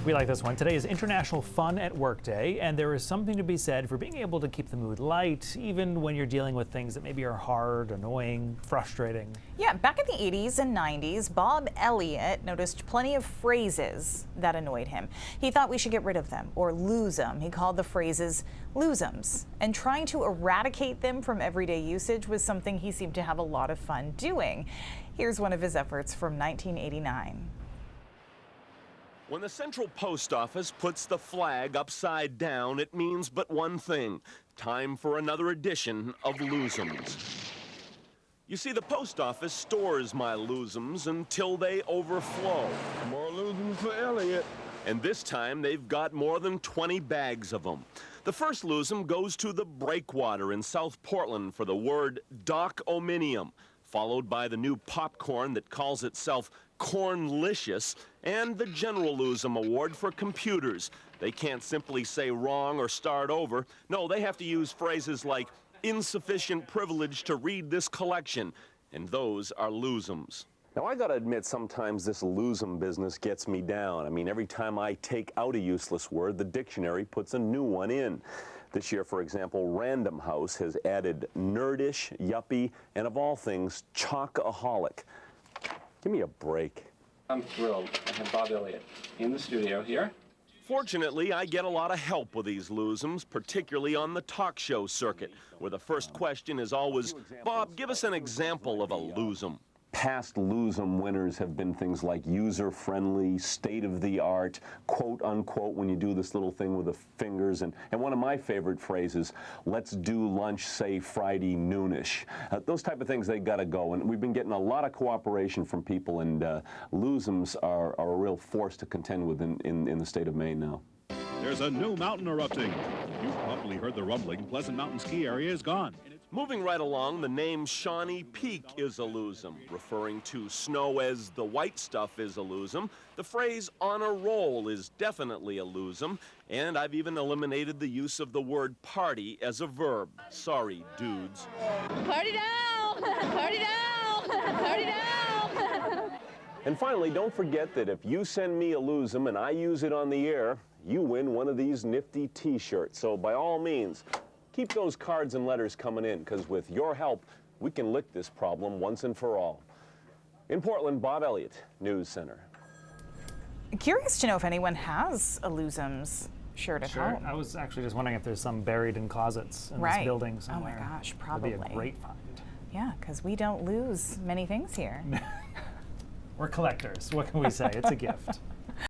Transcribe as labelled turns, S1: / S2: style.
S1: We like this one. Today is International Fun at Work Day, and there is something to be said for being able to keep the mood light, even when you're dealing with things that maybe are hard, annoying, frustrating.
S2: Yeah, back in the 80s and 90s, Bob Elliott noticed plenty of phrases that annoyed him. He thought we should get rid of them, or lose them. He called the phrases luzums. And trying to eradicate them from everyday usage was something he seemed to have a lot of fun doing. Here's one of his efforts from 1989.
S3: When the Central Post Office puts the flag upside down, it means but one thing: time for another edition of luzums. You see, the post office stores my luzums until they overflow.
S4: More luzums for Elliott.
S3: And this time, they've got more than 20 bags of them. The first luzum goes to the Breakwater in South Portland for the word doc-ominium, followed by the new popcorn that calls itself Cornlicious, and the General Luzum Award for computers. They can't simply say wrong or start over. No, they have to use phrases like insufficient privilege to read this collection, and those are luzums. Now, I gotta admit, sometimes this luzum business gets me down. I mean, every time I take out a useless word, the dictionary puts a new one in. This year, for example, Random House has added nerdish, yuppie, and of all things, chockaholic. Give me a break.
S5: I'm thrilled. I have Bob Elliott in the studio here.
S3: Fortunately, I get a lot of help with these luzums, particularly on the talk show circuit, where the first question is always, Bob, give us an example of a luzum. Past luzum winners have been things like user-friendly, state-of-the-art, quote-unquote, when you do this little thing with the fingers, and one of my favorite phrases, let's do lunch, say, Friday noonish. Those type of things, they gotta go, and we've been getting a lot of cooperation from people, and luzums are a real force to contend with in the state of Maine now.
S6: There's a new mountain erupting. You've probably heard the rumbling. Pleasant Mountain ski area is gone.
S3: Moving right along, the name Shawnee Peak is a luzum. Referring to snow as the white stuff is a luzum. The phrase on a roll is definitely a luzum. And I've even eliminated the use of the word party as a verb. Sorry, dudes.
S7: Party down! Party down! Party down!
S3: And finally, don't forget that if you send me a luzum and I use it on the air, you win one of these nifty t-shirts. So by all means, keep those cards and letters coming in, because with your help, we can lick this problem once and for all. In Portland, Bob Elliott, News Center.
S2: Curious to know if anyone has a luzums shirt at home.
S1: I was actually just wondering if there's some buried in closets in this building somewhere.
S2: Oh my gosh, probably.
S1: That'd be a great find.
S2: Yeah, because we don't lose many things here.
S1: We're collectors. What can we say? It's a gift.